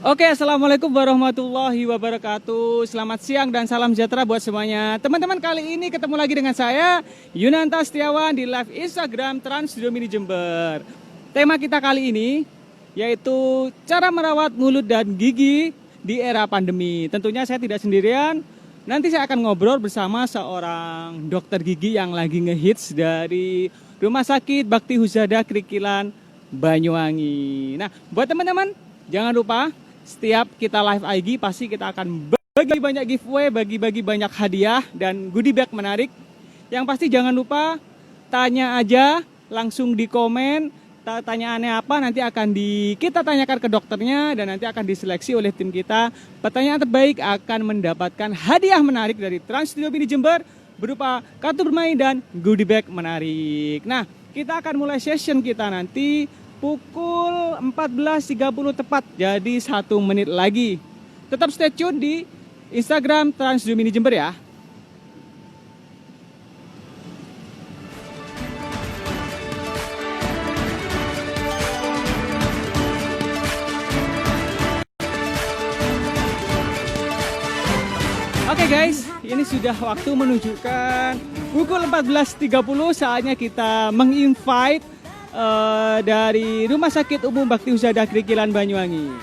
Oke, assalamualaikum warahmatullahi wabarakatuh. Selamat siang dan salam sejahtera buat semuanya. Teman-teman, kali ini ketemu lagi dengan saya, Yunanta Setiawan di live Instagram Trans Studio Mini Jember. Tema kita kali ini yaitu cara merawat mulut dan gigi di era pandemi. Tentunya saya tidak sendirian. Nanti saya akan ngobrol bersama seorang dokter gigi yang lagi ngehits dari Rumah Sakit Bakti Husada Krikilan Banyuwangi. Nah, buat teman-teman, jangan lupa setiap kita live IG pasti kita akan bagi banyak giveaway, bagi-bagi banyak hadiah dan goodie bag menarik. Yang pasti jangan lupa tanya aja langsung di komen pertanyaannya apa, nanti akan kita tanyakan ke dokternya dan nanti akan diseleksi oleh tim kita. Pertanyaan terbaik akan mendapatkan hadiah menarik dari Trans Studio Mini Jember berupa kartu bermain dan goodie bag menarik. Nah, kita akan mulai session kita nanti pukul 14.30 tepat, jadi 1 menit lagi. Tetap stay tune di Instagram Trans Studio Mini Jember ya. Oke guys, ini sudah waktu menunjukkan pukul 14.30, saatnya kita menginvite dari Rumah Sakit Umum Bakti Husada Krikilan Banyuwangi.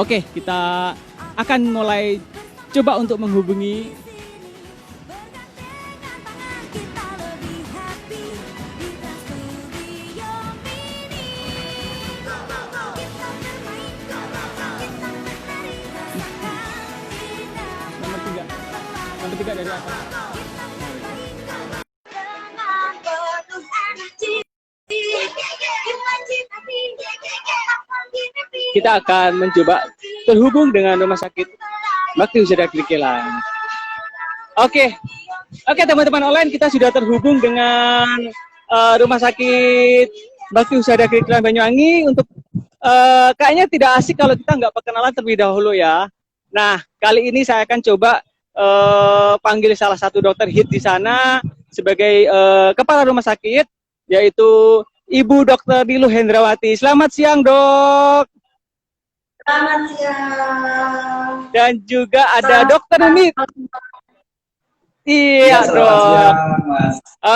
Oke, kita akan mulai coba untuk menghubungi. Nomor tiga dari apa? Kita akan mencoba terhubung dengan Rumah Sakit Bakti Husada Krikilan. Oke, teman-teman online, kita sudah terhubung dengan Rumah Sakit Bakti Husada Krikilan Banyuwangi. Untuk kayaknya tidak asik kalau kita nggak perkenalan terlebih dahulu ya. Nah, kali ini saya akan coba panggil salah satu dokter hit di sana sebagai kepala rumah sakit, yaitu Ibu Dr. Niluh Hendrawati. Selamat siang, Dok. Selamat siang. Dan juga ada Dokter Umi. Iya, Dok.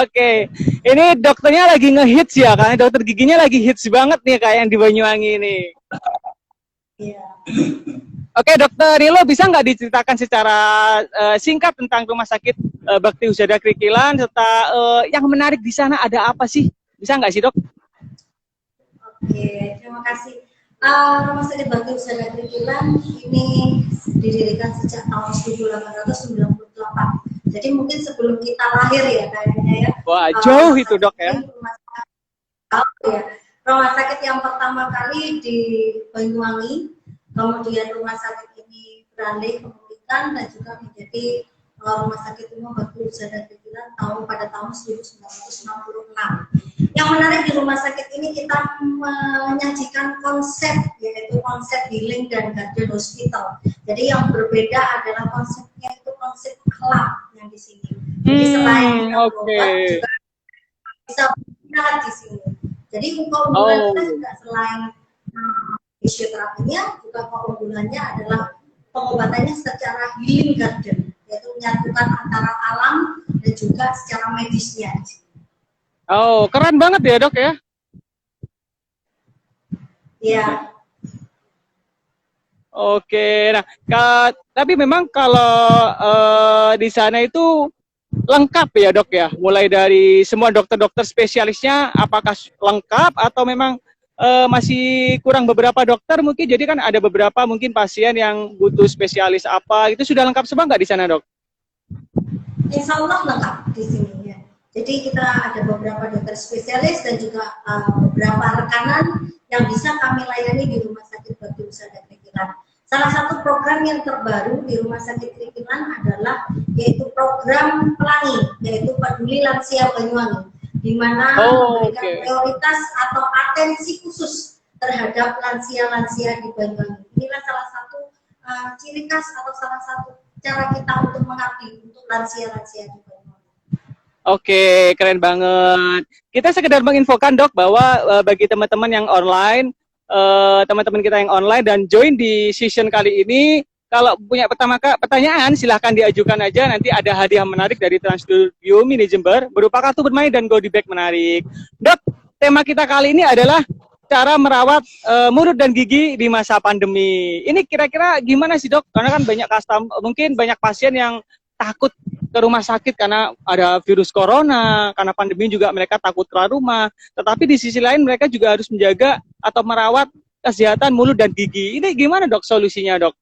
Oke, ini dokternya lagi ngehits ya, karena dokter giginya lagi hits banget nih kayak yang di Banyuwangi ini. Iya. Oke, Dokter Niluh, bisa nggak diceritakan secara singkat tentang Rumah Sakit Bakti Husada Krikilan serta yang menarik di sana ada apa sih? Bisa nggak sih, Dok? Oke, terima kasih. Rumah Sakit Bakti Husada Krikilan ini didirikan sejak tahun 1898. Jadi mungkin sebelum kita lahir ya kayaknya ya. Wah, jauh itu, Dok ya. Rumah sakit yang pertama kali di Banyuwangi, kemudian rumah sakit ini beralih ke Pemilikan dan juga menjadi Rumah Sakit Umum Bakti Husada Krikilan pada tahun 1966. Yang menarik di rumah sakit ini kita menyajikan konsep, yaitu konsep healing dan garden hospital. Jadi yang berbeda adalah konsepnya itu konsep kelab yang di sini. Jadi selain obat juga bisa beristirahat di sini. Jadi keunggulan kita juga selain fisioterapinya, juga keunggulannya adalah pengobatannya secara healing garden, yaitu menyatukan antara alam dan juga secara medisnya. Oh, keren banget ya, Dok ya. Iya. Oke, nah, tapi memang kalau di sana itu lengkap ya, Dok ya. Mulai dari semua dokter-dokter spesialisnya, apakah lengkap atau memang masih kurang beberapa dokter mungkin? Jadi kan ada beberapa mungkin pasien yang butuh spesialis apa, itu sudah lengkap semua nggak di sana, Dok? Insya Allah lengkap di sini ya. Jadi kita ada beberapa dokter spesialis dan juga beberapa rekanan yang bisa kami layani di Rumah Sakit Bakti Husada Krikilan. Salah satu program yang terbaru di Rumah Sakit Krikilan adalah yaitu program pelangi, yaitu Peduli Lansia Banyuwangi, di mana memberikan prioritas atau atensi khusus terhadap lansia-lansia di Banyuwangi. Inilah salah satu ciri khas atau salah satu cara kita untuk mengabdi untuk lansia-lansia di Banyuwangi. Oke, keren banget. Kita sekedar menginfokan dok bahwa bagi teman-teman yang online, teman-teman kita yang online dan join di session kali ini, kalau punya pertanyaan silahkan diajukan aja. Nanti ada hadiah menarik dari Trans Studio Mini Jember berupa kartu bermain dan goodie bag menarik. Dok, tema kita kali ini adalah cara merawat mulut dan gigi di masa pandemi. Ini kira-kira gimana sih dok? Karena kan banyak mungkin banyak pasien yang takut ke rumah sakit karena ada virus corona, karena pandemi juga mereka takut keluar rumah. Tetapi di sisi lain mereka juga harus menjaga atau merawat kesehatan mulut dan gigi. Ini gimana dok solusinya dok?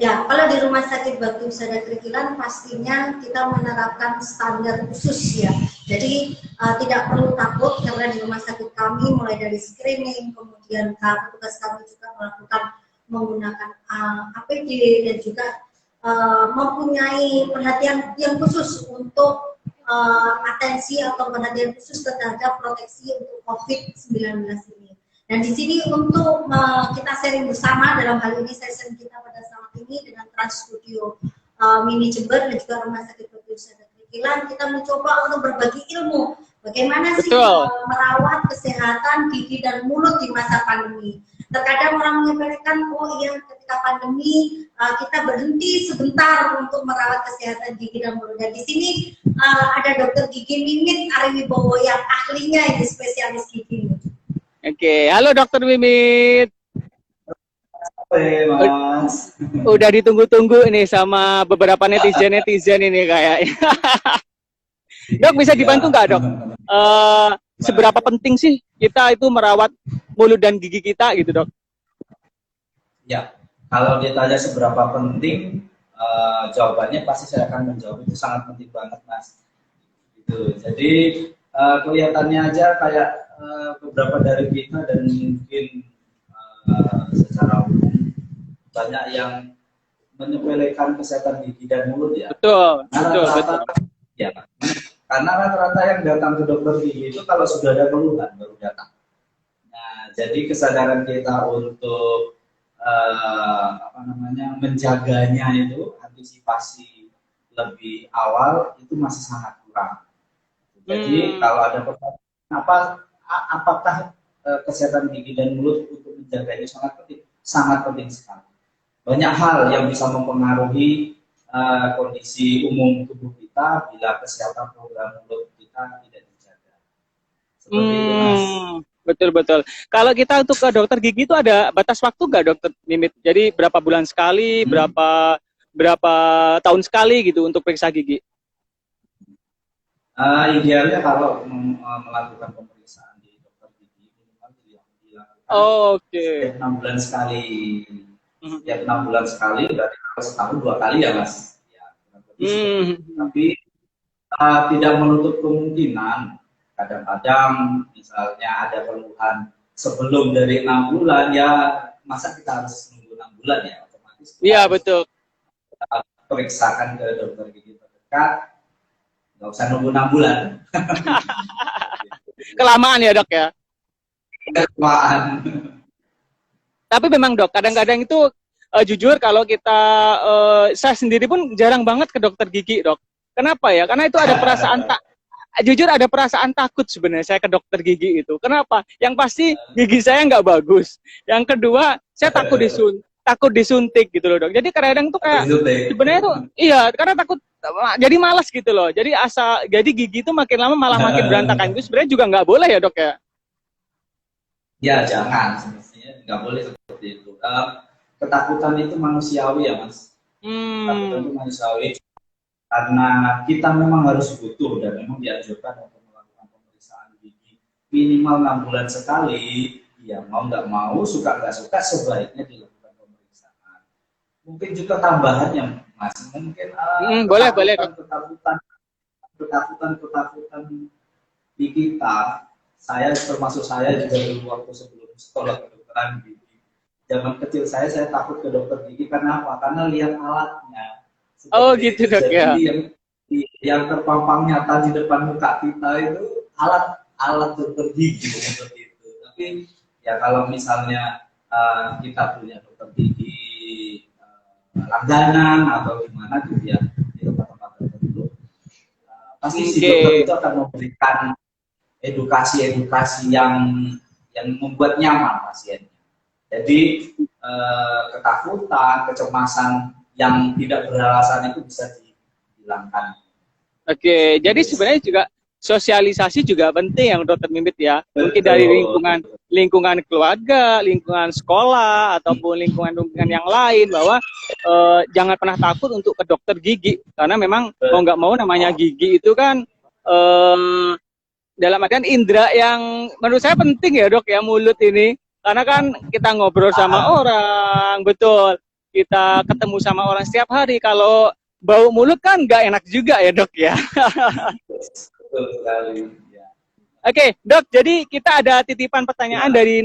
Ya, kalau di Rumah Sakit Bakti Husada Krikilan pastinya kita menerapkan standar khusus ya. Jadi tidak perlu takut karena di rumah sakit kami mulai dari screening, kemudian petugas kami juga melakukan menggunakan APD dan juga mempunyai perhatian yang khusus untuk atensi atau perhatian khusus terhadap proteksi untuk COVID-19 ini. Dan di sini untuk kita sharing bersama dalam hal ini session kita pada saat ini dengan Trans Studio Mini Jember dan juga Rumah Sakit Bakti Husada Krikilan, kita mencoba untuk berbagi ilmu bagaimana sih merawat kesehatan gigi dan mulut di masa pandemi. Terkadang orang menyepelekan, oh iya ketika pandemi kita berhenti sebentar untuk merawat kesehatan gigi dan mulut. Dan di sini ada Dokter Gigi Mimit Ariwibowo yang ahlinya ini spesialis gigi. Oke, halo Dokter Mimit. Oke, Mas. Udah ditunggu-tunggu ini sama beberapa netizen ini kayaknya. Dok, bisa dibantu nggak dok? Seberapa penting sih kita itu merawat mulut dan gigi kita gitu dok? Ya, kalau ditanya seberapa penting, jawabannya pasti saya akan menjawab itu sangat penting banget, Mas. Gitu. Jadi kelihatannya aja kayak beberapa dari kita dan mungkin secara umum banyak yang menyepelekan kesehatan gigi dan mulut ya. Betul, Karena betul. Ya, karena rata-rata yang datang ke dokter gigi itu kalau sudah ada keluhan baru datang. Nah, jadi kesadaran kita untuk menjaganya itu antisipasi lebih awal itu masih sangat kurang. Jadi kalau ada pertanyaan apakah kesehatan gigi dan mulut untuk menjaganya sangat penting sekali. Banyak hal yang bisa mempengaruhi kondisi umum tubuh kita bila kesehatan program mulut kita tidak dijaga. Seperti itu, Mas. Betul. Kalau kita untuk ke dokter gigi itu ada batas waktu nggak dokter Mimit? Jadi berapa bulan sekali, berapa tahun sekali gitu untuk periksa gigi? Idealnya kalau melakukan pemeriksaan di dokter gigi minimal dilakukan setiap 6 bulan sekali. Setiap 6 bulan sekali, berarti setahun 2 kali ya Mas. Ya, tapi tidak menutup kemungkinan kadang-kadang misalnya ada keluhan sebelum dari 6 bulan ya, masa kita harus nunggu 6 bulan ya, otomatis. Iya betul. Periksakan ke dokter gigi terdekat, nggak usah nunggu 6 bulan. Kelamaan ya dok ya? Kelamaan. Tapi memang dok, kadang-kadang itu jujur kalau kita, saya sendiri pun jarang banget ke dokter gigi dok. Kenapa ya? Karena itu ada perasaan jujur ada perasaan takut sebenarnya saya ke dokter gigi itu. Kenapa? Yang pasti gigi saya nggak bagus. Yang kedua, saya takut disuntik gitu loh dok. Jadi kadang tuh kayak sebenarnya tuh iya karena takut jadi malas gitu loh. Jadi jadi gigi itu makin lama malah makin berantakan. Itu sebenarnya juga nggak boleh ya dok ya? Ya jangan, semestinya nggak boleh seperti itu. Ketakutan itu manusiawi ya Mas. Ketakutan itu manusiawi karena kita memang harus butuh dan memang dianjurkan untuk melakukan pemeriksaan gigi minimal 6 bulan sekali. Ya mau nggak mau, suka nggak suka, sebaiknya dilakukan pemeriksaan. Mungkin juga tambahannya Mas, mungkin boleh ketakutan di kita. Saya termasuk saya juga dulu waktu sebelum sekolah kedokteran gigi. Zaman kecil saya takut ke dokter gigi karena apa? Karena lihat alatnya. Seperti gitu dok ya. Yang terpampang nyata di depan muka kita itu alat dokter gigi seperti itu. Tapi ya kalau misalnya kita punya dokter gigi langganan atau gimana gitu ya di tempat-tempat tertentu, pasti si dokter itu akan memberikan edukasi-edukasi yang membuat nyaman pasiennya. Jadi ketakutan, kecemasan yang tidak beralasan itu bisa dihilangkan. Oke, jadi sebenarnya juga sosialisasi juga penting yang Dokter Mimit ya. Mungkin dari lingkungan keluarga, lingkungan sekolah, ataupun lingkungan yang lain, bahwa jangan pernah takut untuk ke dokter gigi, karena memang mau nggak mau namanya gigi itu kan dalam artian indera yang menurut saya penting ya dok ya, mulut ini. Karena kan kita ngobrol sama orang, betul. Kita ketemu sama orang setiap hari. Kalau bau mulut kan nggak enak juga ya dok ya. Betul sekali. Oke dok, jadi kita ada titipan pertanyaan dari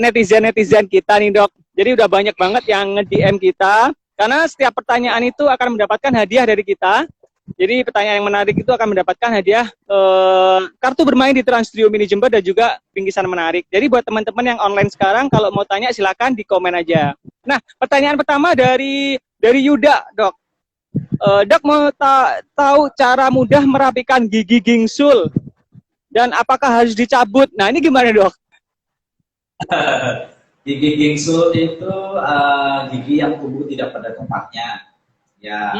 netizen kita nih dok. Jadi udah banyak banget yang nge-DM kita. Karena setiap pertanyaan itu akan mendapatkan hadiah dari kita. Jadi pertanyaan yang menarik itu akan mendapatkan hadiah kartu bermain di Trans Studio Mini Jember dan juga bingkisan menarik. Jadi buat teman-teman yang online sekarang, kalau mau tanya silakan di komen aja. Nah, pertanyaan pertama dari Yuda, dok. Dok mau tahu cara mudah merapikan gigi gingsul dan apakah harus dicabut? Nah, ini gimana dok? Gigi gingsul itu gigi yang tumbuh tidak pada tempatnya. Ya,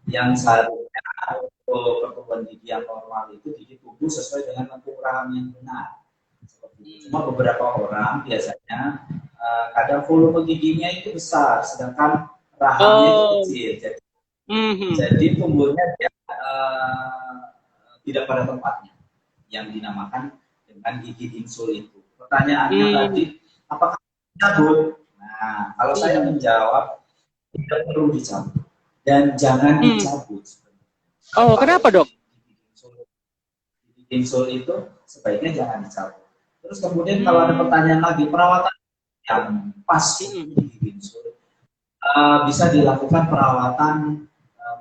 yang seharusnya untuk pertumbuhan gigi yang normal itu gigi tumbuh sesuai dengan lengkung rahang yang benar. Cuma beberapa orang biasanya kadang volume giginya itu besar, sedangkan rahangnya itu kecil. Jadi tumbuhnya dia tidak pada tempatnya, yang dinamakan dengan gigi gingsul itu. Pertanyaannya tadi, apakah dicabut? Nah, kalau saya menjawab, tidak perlu dicabut. Dan jangan dicabut. Oh, kenapa dok? Gigi gingsul itu sebaiknya jangan dicabut. Terus kemudian kalau ada pertanyaan lagi, perawatan yang pas gigi gingsul bisa dilakukan perawatan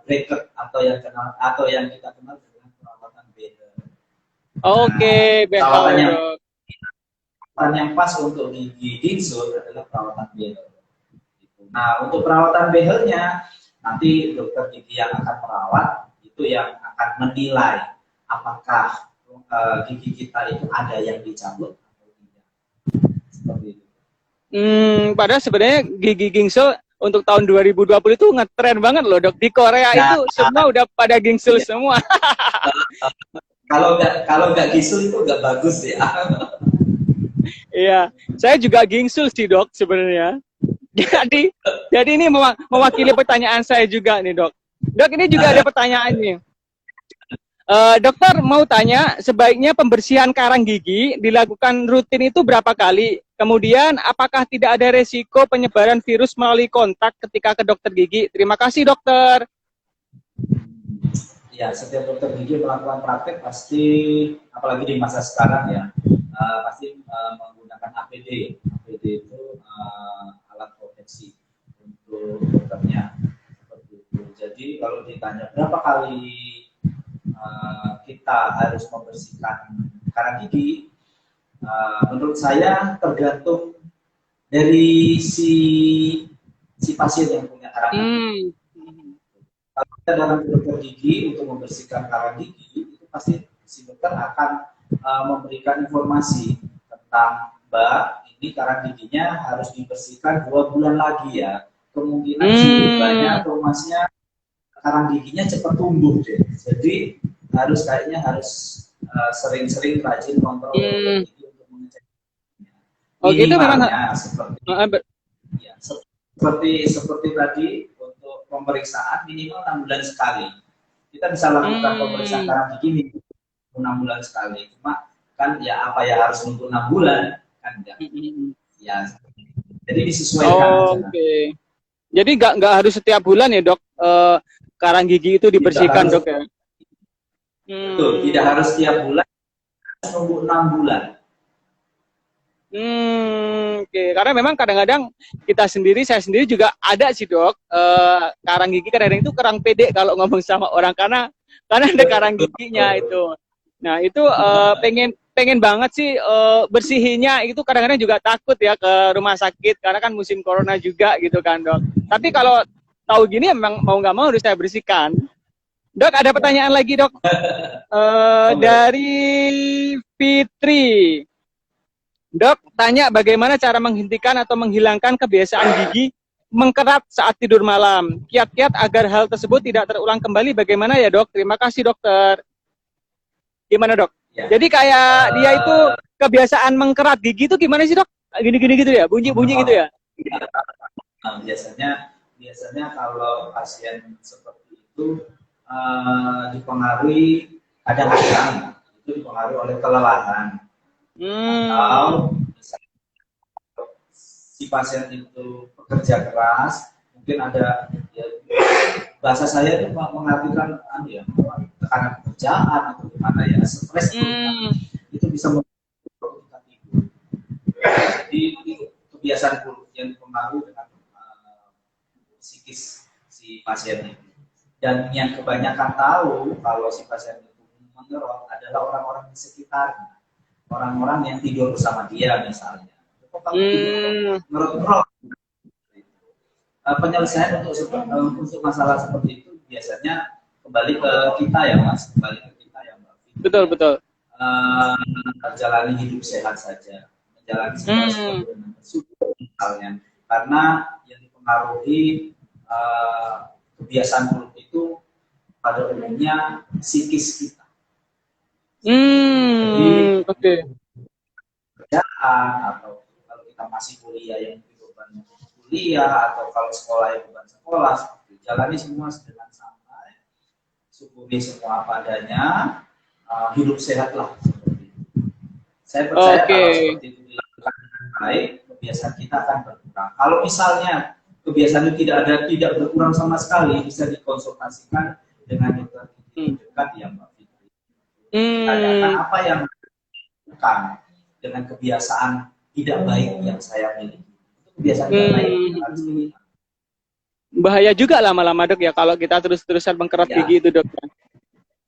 bracket atau yang kita kenal dengan perawatan bezel. Oke, bezel. Perawatan yang pas untuk gigi gingsul adalah perawatan bezel. Nah, untuk perawatan bezelnya nanti dokter gigi yang akan merawat itu yang akan menilai apakah gigi kita itu ada yang dicabut atau tidak. Seperti itu. Padahal sebenarnya gigi gingsul untuk tahun 2020 itu ngetren banget loh dok. Di Korea itu semua udah pada gingsul semua. Kalau nggak gingsul itu nggak bagus ya. Iya, saya juga gingsul sih dok sebenarnya. Jadi ini mewakili pertanyaan saya juga nih dok. Dok, ini juga ada pertanyaan nih. Dokter mau tanya, sebaiknya pembersihan karang gigi dilakukan rutin itu berapa kali? Kemudian apakah tidak ada resiko penyebaran virus melalui kontak ketika ke dokter gigi? Terima kasih dokter. Ya, setiap dokter gigi melakukan praktek pasti, apalagi di masa sekarang ya, pasti menggunakan APD. APD itu alat proteksi untuk dokternya. Seperti itu. Jadi kalau ditanya berapa kali kita harus membersihkan karang gigi, menurut saya tergantung dari si pasien yang punya karang gigi. Kalau kita datang ke dokter gigi untuk membersihkan karang gigi, itu pasti si dokter akan memberikan informasi tentang Mbak, ini karang giginya harus dibersihkan 2 bulan lagi ya. Kemungkinan banyak atau masnya karang giginya cepat tumbuh deh. Jadi kayaknya harus sering-sering rajin kontrol gigi untuk mengecek. Oh gitu memang. Seperti tadi untuk pemeriksaan minimal 6 bulan sekali. Kita bisa lakukan pemeriksaan karang gigi minimal 6 bulan sekali. Cuma kan ya apa ya harus nunggu 6 bulan kan enggak. Ya. Jadi disesuaikan. Oke. Jadi nggak harus setiap bulan ya dok, karang gigi itu dibersihkan dok ya? Betul, tidak harus setiap bulan, harus nunggu 6 bulan. Oke. Karena memang kadang-kadang saya sendiri juga ada sih dok, karang gigi kadang-kadang itu kurang pede kalau ngomong sama orang karena ada karang giginya itu. Nah itu pengen banget sih bersihinnya, itu kadang-kadang juga takut ya ke rumah sakit karena kan musim corona juga gitu kan dok. Tapi kalau tahu gini memang mau nggak mau harus saya bersihkan. Dok, ada pertanyaan lagi, Dok. Dari Fitri. Dok, tanya bagaimana cara menghentikan atau menghilangkan kebiasaan gigi mengkerat saat tidur malam. Kiat-kiat agar hal tersebut tidak terulang kembali. Bagaimana ya, Dok? Terima kasih, dokter. Gimana, Dok? Ya. Jadi kayak dia itu kebiasaan mengkerat gigi itu gimana sih, Dok? Gini-gini gitu ya? Bunyi-bunyi gitu ya? Nah, biasanya kalau pasien seperti itu dipengaruhi kadang-kadang itu dipengaruhi oleh kelelahan. Atau misalnya si pasien itu bekerja keras, mungkin ada ya, bahasa saya itu mengartikan ya, tekanan pekerjaan atau gimana ya, stres itu bisa membuat kita tidur. Jadi itu kebiasaan buruk yang dipengaruhi dengan psikis si pasien itu. Dan yang kebanyakan tahu kalau si pasien itu mengerot adalah orang-orang di sekitarnya. Orang-orang yang tidur bersama dia misalnya. Kok kamu ngerot-ngerot? Penyelesaian untuk masalah seperti itu biasanya kembali ke kita ya Mas, kembali ke kita ya Mbak. Betul. Jalani hidup sehat saja, menjalani sesuatu dengan bersyukur misalnya. Karena yang dipengaruhi kebiasaan buruk itu pada umumnya psikis kita. Oke. Kerjaan atau kalau kita masih kuliah yang beban kuliah atau kalau sekolah yang beban sekolah, jalani semua dengan santai, syukuri semua apa adanya, hidup sehatlah seperti itu. Saya percaya kalau seperti itu dilakukan dengan baik, kebiasaan kita akan berkurang. Kalau misalnya kebiasaan itu tidak berkurang sama sekali, bisa dikonsultasikan dengan dokter gigi dekat ya Mbak Fitri. Tanyakan apa yang dilakukan dengan kebiasaan tidak baik yang saya miliki. Itu kebiasaan tidak baik yang harus dilihat. Bahaya juga lama-lama, Dok, ya kalau kita terus-terusan mengkerat gigi itu, Dok.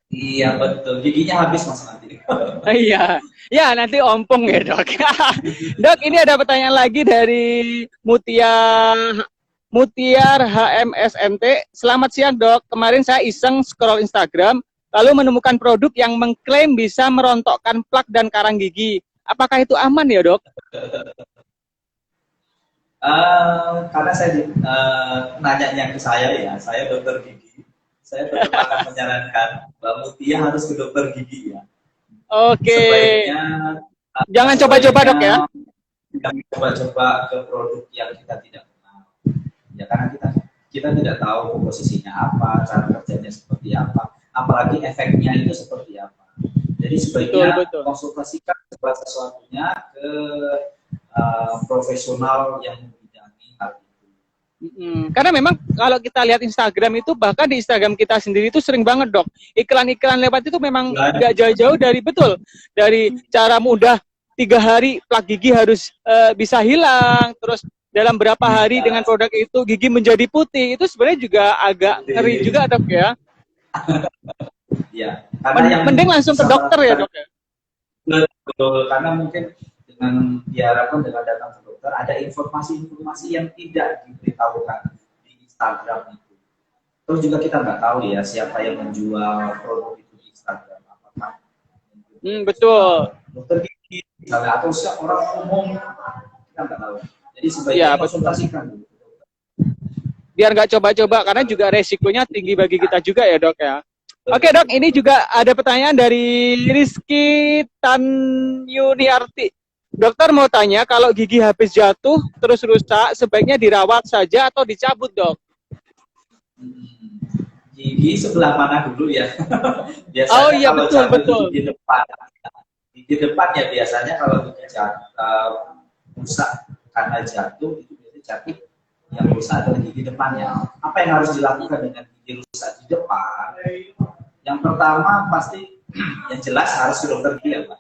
Iya betul, giginya habis Mas nanti. Iya, ya nanti ompong ya Dok. Dok, ini ada pertanyaan lagi dari Mutiar HMSNT. Selamat siang Dok, kemarin saya iseng scroll Instagram, lalu menemukan produk yang mengklaim bisa merontokkan plak dan karang gigi. Apakah itu aman ya Dok? Karena saya nanyanya ke saya ya, saya dokter gigi. Saya tetap akan menyarankan Mbak Mutia harus ke dokter gigi ya. Oke. Sebaiknya jangan coba-coba Dok ya. Jangan coba-coba ke produk yang kita tidak kenal. Ya karena kita tidak tahu posisinya apa, cara kerjanya seperti apa, apalagi efeknya itu seperti apa. Jadi sebaiknya konsultasikan segala sesuatunya ke profesional yang membidangi hal itu. Karena memang kalau kita lihat Instagram itu, bahkan di Instagram kita sendiri itu sering banget Dok, iklan-iklan lewat itu memang nggak jauh-jauh dari cara mudah 3 hari plak gigi harus bisa hilang, terus dalam berapa hari dengan produk itu gigi menjadi putih. Itu sebenarnya juga agak ngeri juga Dok ya. Ya, karena mending langsung ke dokter ya Dok ya. Betul, karena mungkin dengan diharapkan dengan datang ke dokter ada informasi-informasi yang tidak diberitahukan di Instagram itu. Terus juga kita nggak tahu ya siapa yang menjual produk itu di Instagram, apakah betul dokter gigi misalnya atau orang umum, kita nggak tahu. Jadi sebaiknya konsultasikan dulu. Biar nggak coba-coba, karena juga resikonya tinggi bagi kita juga ya Dok ya. Oke Dok, ini juga ada pertanyaan dari Rizky Tanyuniarti. Dokter mau tanya, kalau gigi habis jatuh terus rusak, sebaiknya dirawat saja atau dicabut Dok? Gigi sebelah mana dulu ya? Biasanya oh iya kalau betul. Gigi depan ya biasanya kalau gigi rusak karena jatuh itu biasanya jatuh yang rusak adalah gigi depannya. Apa yang harus dilakukan dengan gigi rusak di depan? Yang pertama pasti yang jelas harus ke dokter gigi ya Pak.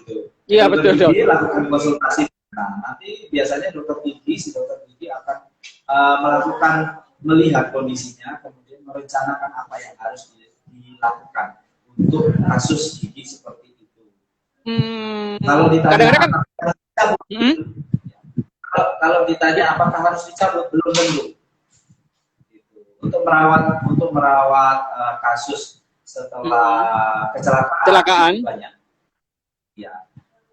Gitu. Iya betul Dok. Lakukan konsultasi. Nah, nanti biasanya si dokter gigi akan melihat kondisinya, kemudian merencanakan apa yang harus dilakukan untuk kasus gigi seperti itu. Kalau ditanya kalau ditanya apakah harus dicabut, belum tentu. untuk merawat kasus setelah kecelakaan banyak. Ya,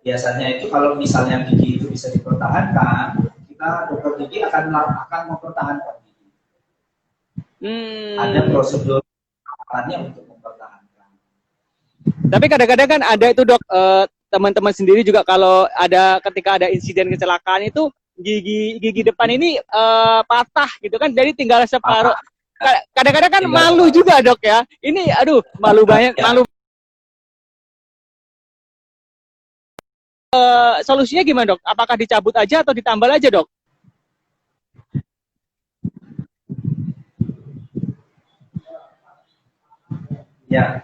biasanya itu kalau misalnya gigi itu bisa dipertahankan, kita dokter gigi akan mempertahankan gigi. Ada prosedur perawatannya untuk mempertahankan. Tapi kadang-kadang kan ada itu dok, teman-teman sendiri juga kalau ketika ada insiden kecelakaan itu gigi depan ini patah gitu kan, jadi tinggal separuh. Kadang-kadang kan malu juga dok ya. Ini aduh malu banget, malu. Solusinya gimana dok? Apakah dicabut aja atau ditambal aja dok? Ya,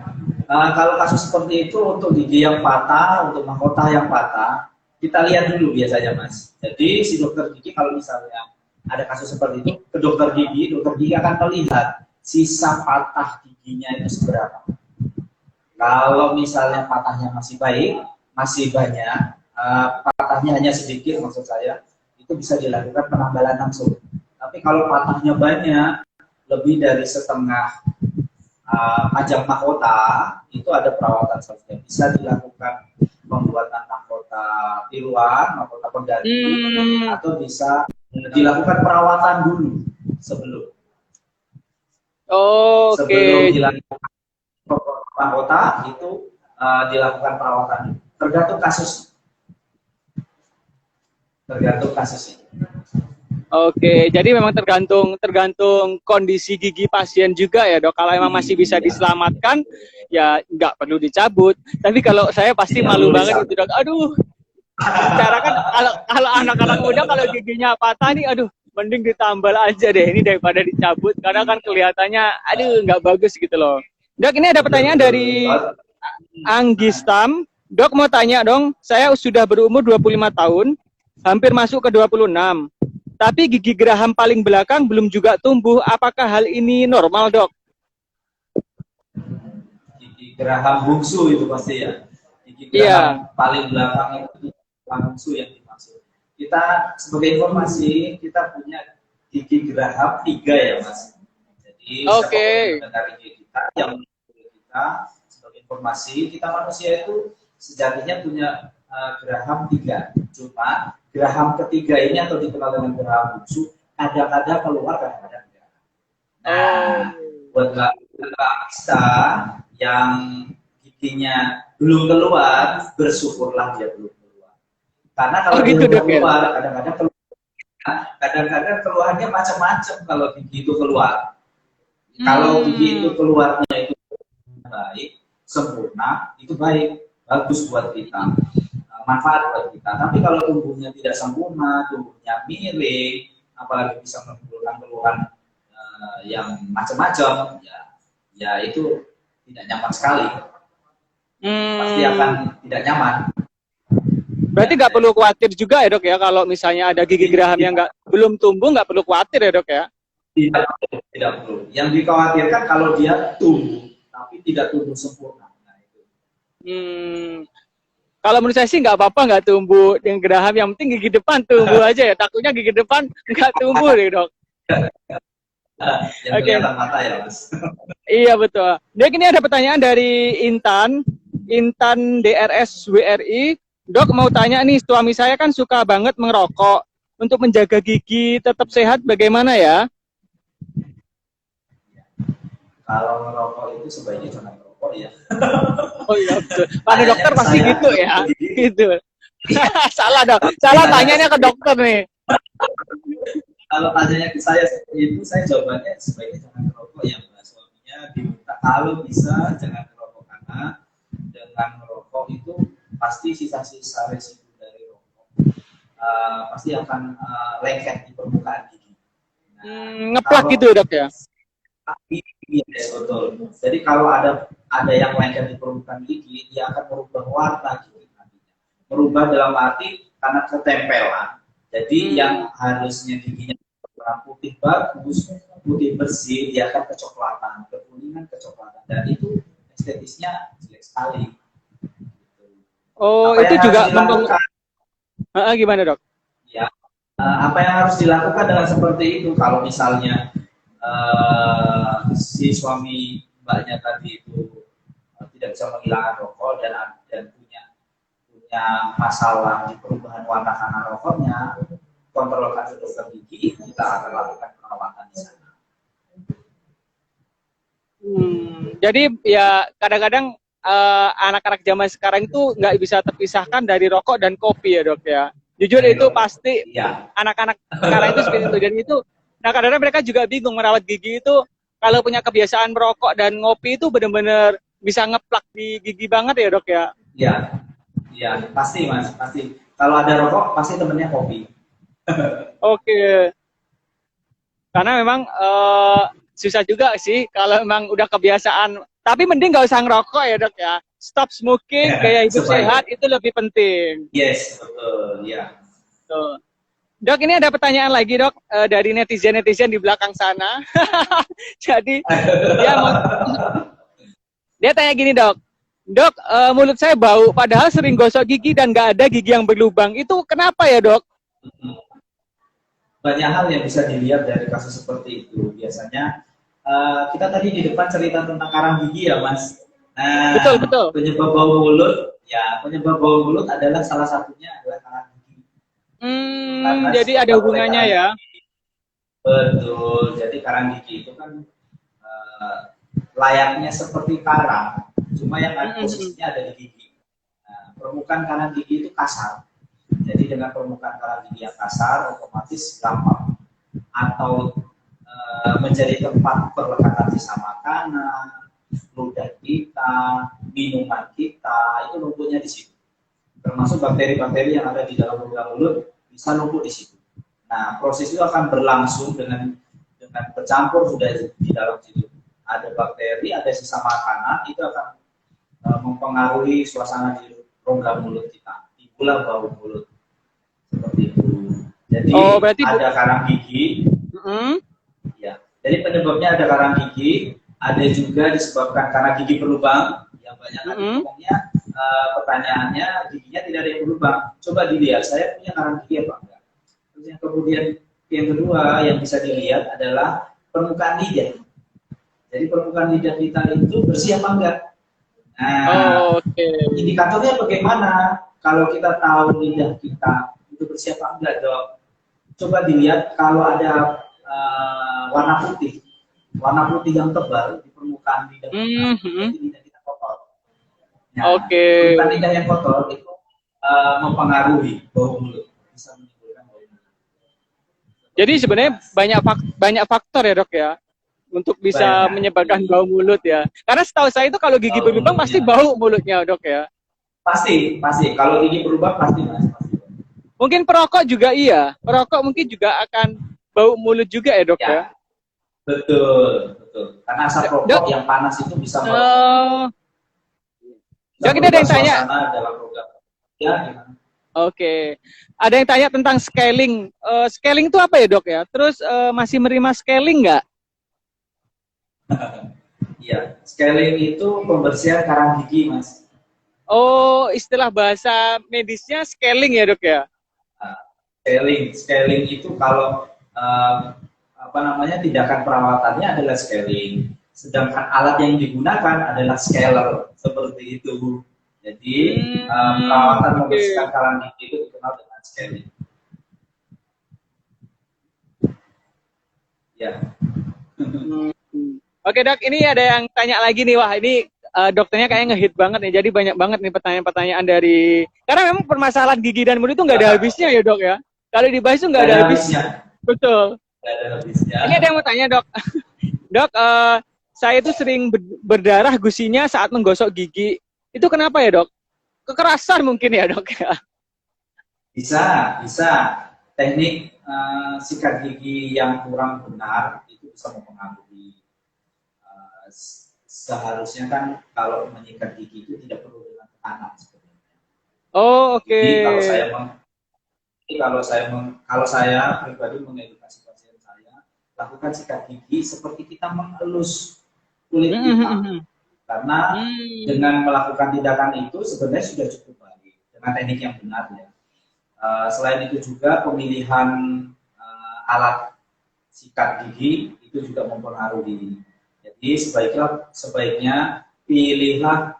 kalau kasus seperti itu untuk gigi yang patah, untuk mahkota yang patah, kita lihat dulu biasanya mas. Jadi si dokter gigi kalau misalnya ada kasus seperti itu, ke dokter gigi akan melihat sisa patah giginya itu seberapa. Kalau misalnya patahnya masih baik, masih banyak, patahnya hanya sedikit maksud saya, itu bisa dilakukan penambalan langsung. Tapi kalau patahnya banyak, lebih dari setengah panjang mahkota, itu ada perawatan selanjutnya. Bisa dilakukan pembuatan mahkota tiruan, mahkota pengganti, atau bisa dilakukan perawatan dulu sebelum. Sebelum dilakukan mahkota itu dilakukan perawatan. Tergantung kasus. Oke, jadi memang tergantung kondisi gigi pasien juga ya dok. Kalau emang masih bisa diselamatkan, ya nggak perlu dicabut. Tapi kalau saya pasti malu banget itu dok. Aduh, cara kan kalau anak-anak muda kalau giginya patah nih, aduh, mending ditambal aja deh ini daripada dicabut. Karena kan kelihatannya, aduh, nggak bagus gitu loh. Dok, ini ada pertanyaan dari Anggistam. Dok mau tanya dong, saya sudah berumur 25 tahun, hampir masuk ke 26. Tapi gigi geraham paling belakang belum juga tumbuh. Apakah hal ini normal, dok? Gigi geraham bungsu itu pasti ya. Gigi geraham paling belakang itu bungsu yang dimaksud. Kita sebagai informasi, kita punya gigi geraham 3 ya, Mas. Jadi dari gigi kita yang kita sebagai informasi, kita manusia itu sejatinya punya geraham 3. Cuma geraham ketiga ini atau dikenal dengan geraham bungsu, kadang-kadang keluar, kadang-kadang enggak. Nah, buat kita yang giginya belum keluar, bersyukurlah dia belum keluar. Karena kalau dia keluar, kadang-kadang keluarnya macam-macam kalau gigi itu keluar. Kalau gigi itu keluarnya itu baik, sempurna, itu baik, bagus buat kita. Manfaat buat kita. Tapi kalau tumbuhnya tidak sempurna, tumbuhnya miring, apalagi bisa menimbulkan keluhan yang macam-macam, ya itu tidak nyaman sekali. Pasti akan tidak nyaman. Berarti nggak perlu khawatir juga ya dok ya, kalau misalnya ada gigi geraham yang belum tumbuh, nggak perlu khawatir ya dok ya? Tidak perlu. Yang dikhawatirkan kalau dia tumbuh, tapi tidak tumbuh sempurna. Nah, itu. Kalau menurut saya sih nggak apa-apa nggak tumbuh yang geraham, yang penting gigi depan tumbuh aja ya. Takutnya gigi depan nggak tumbuh deh dok. Oke. Mata ya, Mas. Iya betul. Dok, ini ada pertanyaan dari Intan DRS WRI. Dok mau tanya nih, suami saya kan suka banget merokok. Untuk menjaga gigi tetap sehat bagaimana ya? Kalau merokok itu sebaiknya jangan merokok ya. Oh iya betul. Pada dokter pasti gitu ya. Gitu. Salah dok. Salah tanyanya ke dokter nih. Kalau tanyanya ke saya itu, saya jawabannya sebaiknya jangan merokok ya. Suaminya diminta kalau bisa jangan merokok, karena dengan merokok itu pasti sisa-sisa residu dari rokok pasti akan lengket di permukaan gigi. Ngeplak gitu dok ya? Yes, betul. Jadi kalau ada yang lengket di permukaan gigi, dia akan merubah warna gigi nantinya. Merubah dalam arti karena ketempelan. Jadi yang harusnya giginya warna putih bagus, putih bersih, dia akan kecoklatan, kekuningan, kecoklatan, dan itu estetisnya jelek sekali. Oh, apa itu juga gimana dok? Ya, apa yang harus dilakukan dengan seperti itu? Kalau misalnya si suami mbaknya tadi itu tidak bisa menghilangkan rokok dan punya masalah di perubahan warna karena rokoknya, kontrolkan ke dokter gigi, kita akan lakukan perawatan di sana. Jadi ya kadang-kadang anak-anak zaman sekarang itu nggak bisa terpisahkan dari rokok dan kopi ya dok ya. Jujur itu pasti anak-anak sekarang itu seperti itu. Dan itu, nah kadang-kadang mereka juga bingung merawat gigi itu kalau punya kebiasaan merokok dan ngopi itu benar-benar bisa ngeplak di gigi banget ya dok ya. Iya, pasti mas, pasti. Kalau ada rokok pasti temennya kopi. Oke. Karena memang susah juga sih kalau memang udah kebiasaan. Tapi mending nggak usah ngerokok ya dok ya. Stop smoking, gaya hidup sehat itu lebih penting. Yes, betul, ya. Tuh. Dok, ini ada pertanyaan lagi dok dari netizen di belakang sana. Jadi dia tanya gini dok. Dok, mulut saya bau, padahal sering gosok gigi dan nggak ada gigi yang berlubang. Itu kenapa ya dok? Banyak hal yang bisa dilihat dari kasus seperti itu. Biasanya kita tadi di depan cerita tentang karang gigi ya mas. Betul. Penyebab bau mulut adalah salah satunya adalah karang gigi. Jadi ada hubungannya ya? Betul. Jadi karang gigi itu kan layaknya seperti karang, cuma yang ada posisinya ada di gigi. Permukaan karang gigi itu kasar. Jadi dengan permukaan karang gigi yang kasar, otomatis gampang atau menjadi tempat perlekatan sisa makanan, ludah kita, minuman kita, itu numpuknya di situ. Termasuk bakteri-bakteri yang ada di dalam rongga mulut bisa numpuk di situ. Nah, proses itu akan berlangsung dengan bercampur sudah di dalam situ. Ada bakteri, ada sisa makanan, itu akan mempengaruhi suasana di rongga mulut kita. Itulah bau mulut. Seperti itu. Jadi berarti ada karang gigi. Ya. Jadi penyebabnya ada karang gigi, ada juga disebabkan karena gigi berlubang. Yang banyak ngomongnya pertanyaannya giginya tidak ada yang berlubang. Coba dilihat, saya punya karang gigi apa enggak? Terus yang kedua yang bisa dilihat adalah permukaan lidah. Jadi permukaan lidah kita itu bersih apa enggak? Nah, indikatornya bagaimana? Kalau kita tahu lidah kita itu bersih apa enggak dok? Coba dilihat kalau ada warna putih yang tebal di permukaan lidah kita, lidah kita kotor. Nah, permukaan lidah yang kotor itu mempengaruhi bau mulut, bisa menimbulkan bau mulut. Jadi sebenarnya banyak faktor ya dok ya untuk bisa menyebabkan bau mulut ya. Karena setahu saya itu kalau gigi berlubang pasti bau mulutnya dok ya. Pasti. Kalau gigi berlubang pasti mas. Mungkin perokok juga iya. Perokok mungkin juga akan bau mulut juga ya dok ya. Betul. Karena asap rokok yang panas itu bisa Dok, ini ada yang tanya. Oke. Ada yang tanya tentang scaling. Scaling itu apa ya dok ya? Terus masih menerima scaling nggak? Iya, scaling itu pembersihan karang gigi mas. Oh, istilah bahasa medisnya scaling ya dok ya? Scaling itu kalau tindakan perawatannya adalah scaling, sedangkan alat yang digunakan adalah scaler, seperti itu. Jadi perawatan membersihkan karang gigi itu dikenal dengan scaling. Ya. Oke dok, ini ada yang tanya lagi nih, wah ini dokternya kayaknya ngehit banget nih, jadi banyak banget nih pertanyaan-pertanyaan dari, karena memang permasalahan gigi dan mulut itu nggak ada habisnya ya dok ya, kalau dibahas itu nggak ada habisnya. Betul. Nggak ada habisnya. Ini ada yang mau tanya dok, dok saya itu sering berdarah gusinya saat menggosok gigi, itu kenapa ya dok? Kekerasan mungkin ya dok ya? Bisa. Teknik sikat gigi yang kurang benar itu bisa mempengaruhi. Seharusnya kan kalau menyikat gigi itu tidak perlu dengan tekanan sebenarnya. Oh, oke. Jadi kalau saya pribadi mengedukasi pasien saya, lakukan sikat gigi seperti kita mengelus kulit kita. Karena dengan melakukan tindakan itu sebenarnya sudah cukup baik dengan teknik yang benar ya. Selain itu juga pemilihan alat sikat gigi itu itu juga mempengaruhi. Jadi sebaiknya pilihlah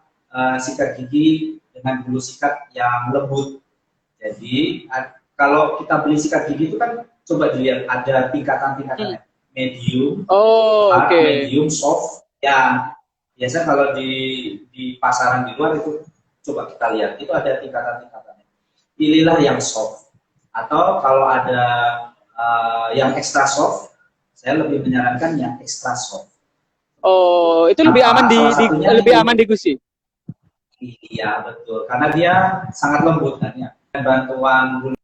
sikat gigi dengan bulu sikat yang lembut. Jadi kalau kita beli sikat gigi itu kan coba dilihat ada tingkatan-tingkatannya, medium, hard, medium, soft. Yang biasa kalau di pasaran di luar itu coba kita lihat itu ada tingkatan-tingkatannya. Pilihlah yang soft. Atau kalau ada yang extra soft, saya lebih menyarankan yang extra soft. Oh, itu lebih aman lebih aman di gusi. Iya betul, karena dia sangat lembut kan ya. Bantuan bulu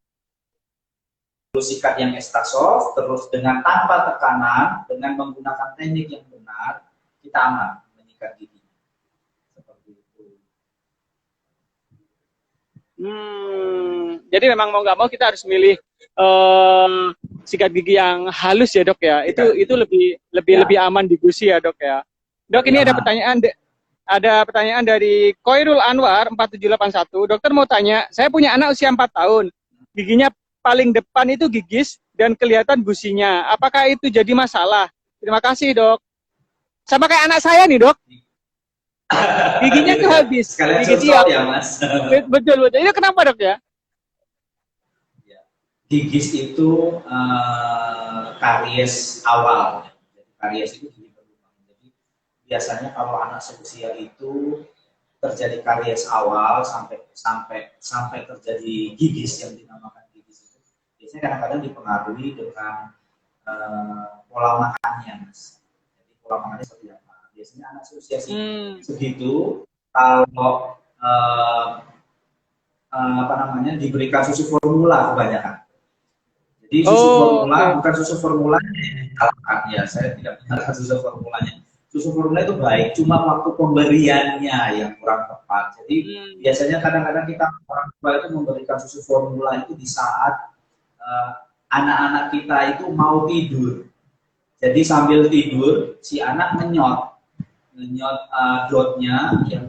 sikat yang extra soft, terus dengan tanpa tekanan, dengan menggunakan teknik yang benar, kita aman menyikat gigi. Seperti itu. Jadi memang mau nggak mau kita harus milih sikat gigi yang halus ya dok ya. Itu lebih aman di gusi ya dok ya. Dok ini ada pertanyaan dari Koirul Anwar 4781. Dokter mau tanya, saya punya anak usia 4 tahun. Giginya paling depan itu gigis dan kelihatan gusinya. Apakah itu jadi masalah? Terima kasih, Dok. Sama kayak anak saya nih, Dok. Giginya tuh habis. Gigi ya, Mas. Betul. Ini kenapa, Dok ya? Gigis itu karies awal. Karies itu biasanya kalau anak seusia itu terjadi karies awal sampai terjadi gigis yang dinamakan gigis itu biasanya kadang-kadang dipengaruhi dengan pola makannya, Mas. Jadi pola makannya seperti apa? Biasanya anak seusia segitu kalau diberikan susu formula kebanyakan. Jadi susu formula bukan susu formulanya yang disalahkan ya, saya tidak menyalahkan susu formulanya. Susu formula itu baik, cuma waktu pemberiannya yang kurang tepat. Jadi biasanya kadang-kadang kita orang tua itu memberikan susu formula itu di saat anak-anak kita itu mau tidur. Jadi sambil tidur si anak menyot dotnya yang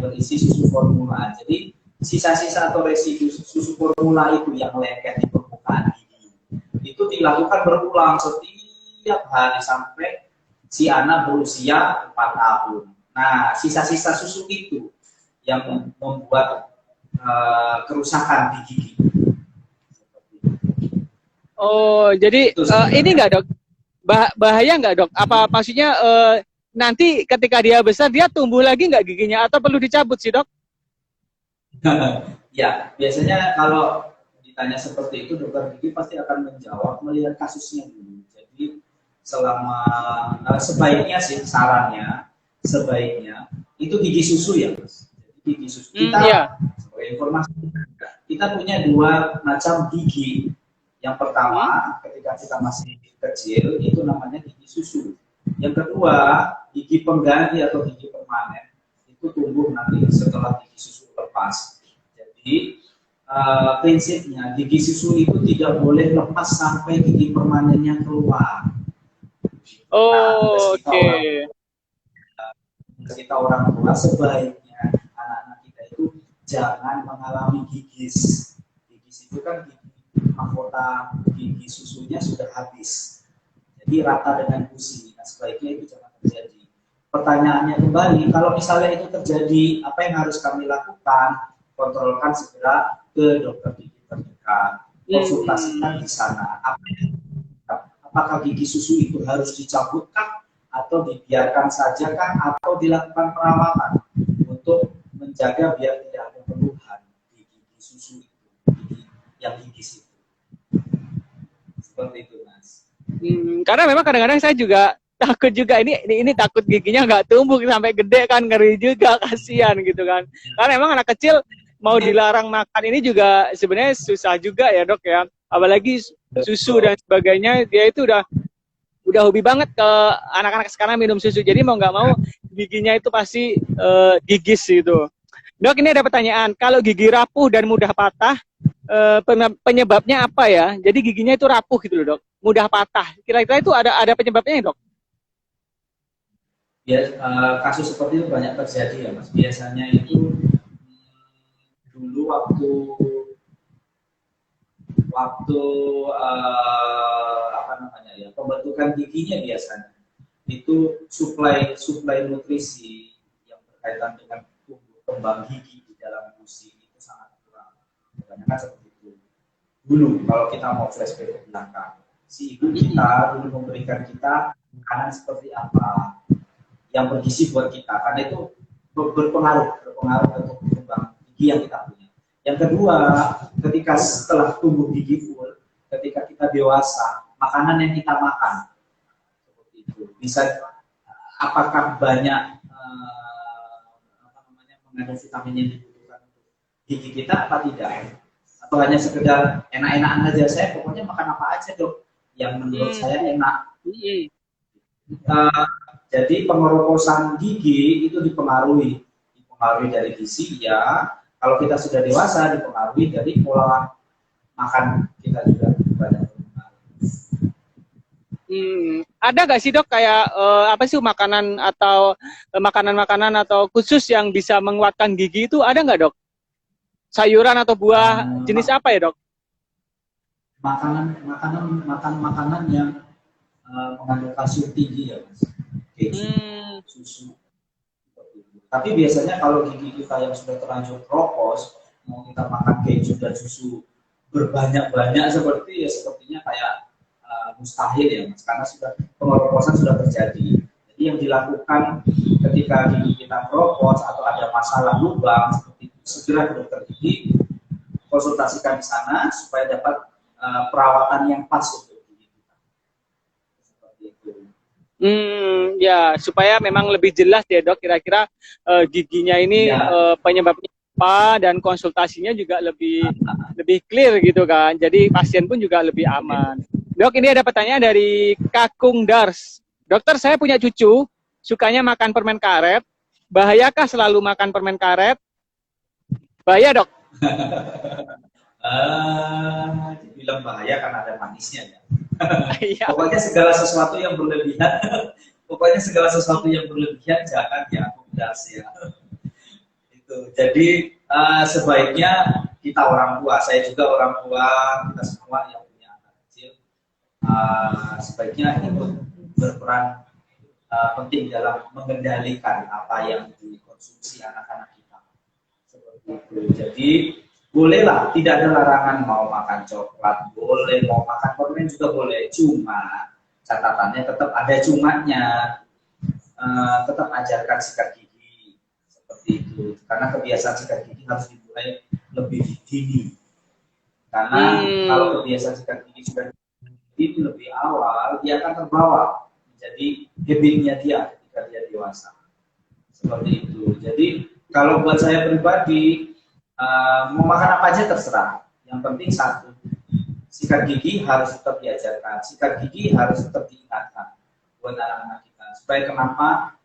berisi susu formula. Jadi sisa-sisa atau residu susu formula itu yang lengket di permukaan gigi itu dilakukan berulang setiap hari sampai si anak berusia 4 tahun. Nah, sisa-sisa susu itu yang membuat kerusakan di gigi. Oh, jadi ini nggak dok? Bahaya nggak dok? Apa maksudnya nanti ketika dia besar dia tumbuh lagi nggak giginya atau perlu dicabut sih dok? Ya, biasanya kalau ditanya seperti itu dokter gigi pasti akan menjawab melihat kasusnya dulu. Jadi selama sebaiknya sih sebaiknya itu gigi susu ya Mas. Jadi gigi susu kita sebagai informasi kita punya 2 macam gigi. Yang pertama ketika kita masih kecil itu namanya gigi susu. Yang kedua gigi pengganti atau gigi permanen itu tumbuh nanti setelah gigi susu lepas. Jadi prinsipnya gigi susu itu tidak boleh lepas sampai gigi permanennya keluar. Kita orang tua sebaiknya anak-anak kita itu jangan mengalami gigis. Gigis itu kan mahkota gigi susunya sudah habis. Jadi rata dengan gusi. Nah, sebaiknya itu jangan terjadi. Pertanyaannya kembali, kalau misalnya itu terjadi, apa yang harus kami lakukan? Kontrolkan segera ke dokter gigi terdekat. Konsultasikan di sana. Apakah gigi susu itu harus dicabutkah atau dibiarkan saja kan atau dilakukan perawatan untuk menjaga biar tidak ada keluhan di gigi susu itu, yang gigis itu. Seperti itu Mas. Karena memang kadang-kadang saya juga takut juga ini takut giginya nggak tumbuh sampai gede kan, ngeri juga, kasihan gitu kan. Karena memang anak kecil mau dilarang makan ini juga sebenarnya susah juga ya dok ya. Apalagi susu dan sebagainya, dia itu udah hobi banget ke anak-anak sekarang minum susu. Jadi mau nggak mau giginya itu pasti gigis gitu. Dok ini ada pertanyaan, kalau gigi rapuh dan mudah patah penyebabnya apa ya? Jadi giginya itu rapuh gitu loh dok, mudah patah. Kira-kira itu ada penyebabnya ya dok? Ya kasus seperti itu banyak terjadi ya Mas. Biasanya itu dulu waktu ya, pembentukan giginya biasanya itu suplai nutrisi yang berkaitan dengan tumbuh kembang gigi di dalam gusi itu sangat kurang. Kebanyakan seperti itu. Dulu kalau kita mau flashback ke belakang, si ibu kita dulu memberikan kita makanan seperti apa yang bergizi buat kita, karena itu berpengaruh untuk kembang gigi yang kita punya. Yang kedua, ketika setelah tumbuh gigi full, ketika kita dewasa, makanan yang kita makan bisa apakah banyak mengandung vitamin yang dibutuhkan untuk gigi kita apa tidak, atau hanya sekedar enak-enakan aja, saya pokoknya makan apa aja dok yang menurut saya enak. Jadi pengeroposan gigi itu dipengaruhi dari gizi ya. Kalau kita sudah dewasa dipengaruhi dari pola makan kita juga banyak. Ada nggak sih dok kayak apa sih makanan atau makanan-makanan atau khusus yang bisa menguatkan gigi itu, ada nggak dok? Sayuran atau buah jenis apa ya dok? Makanan yang mengandung kalsium tinggi ya mas, keju, susu. Tapi biasanya kalau gigi kita yang sudah terlanjur kropos, mau kita makan keju dan susu berbanyak-banyak sepertinya kayak mustahil ya mas, karena sudah pengeroposan sudah terjadi. Jadi yang dilakukan ketika gigi kita kropos atau ada masalah lubang seperti itu, segera ke dokter gigi, konsultasikan di sana supaya dapat perawatan yang pas untuk gigi kita. Seperti itu. Ya supaya memang lebih jelas ya dok, kira-kira giginya ini penyebabnya apa, dan konsultasinya juga lebih clear gitu kan. Jadi pasien pun juga lebih aman. Dok, ini ada pertanyaan dari Kakung Dars. Dokter, saya punya cucu, sukanya makan permen karet. Bahayakah selalu makan permen karet? Bahaya, dok? Dibilang bahaya karena ada manisnya ya. Pokoknya segala sesuatu yang berlebihan jangan diakomodasi ya. Itu. Jadi sebaiknya kita orang tua, saya juga orang tua, kita semua yang sebaiknya ikut berperan penting dalam mengendalikan apa yang dikonsumsi anak-anak kita. Seperti itu. Jadi bolehlah, tidak ada larangan mau makan coklat, boleh, mau makan permen juga boleh. Cuma catatannya tetap ada cumanya, tetap ajarkan sikat gigi seperti itu. Karena kebiasaan sikat gigi harus dimulai lebih dini. Karena kalau kebiasaan sikat gigi sudah itu lebih awal, dia akan terbawa menjadi habitnya dia ketika dia dewasa. Seperti itu. Jadi kalau buat saya pribadi, mau makan apa aja terserah. Yang penting satu, sikat gigi harus tetap diajarkan, sikat gigi harus tetap diingatkan buat anak-anak kita. Supaya kenapa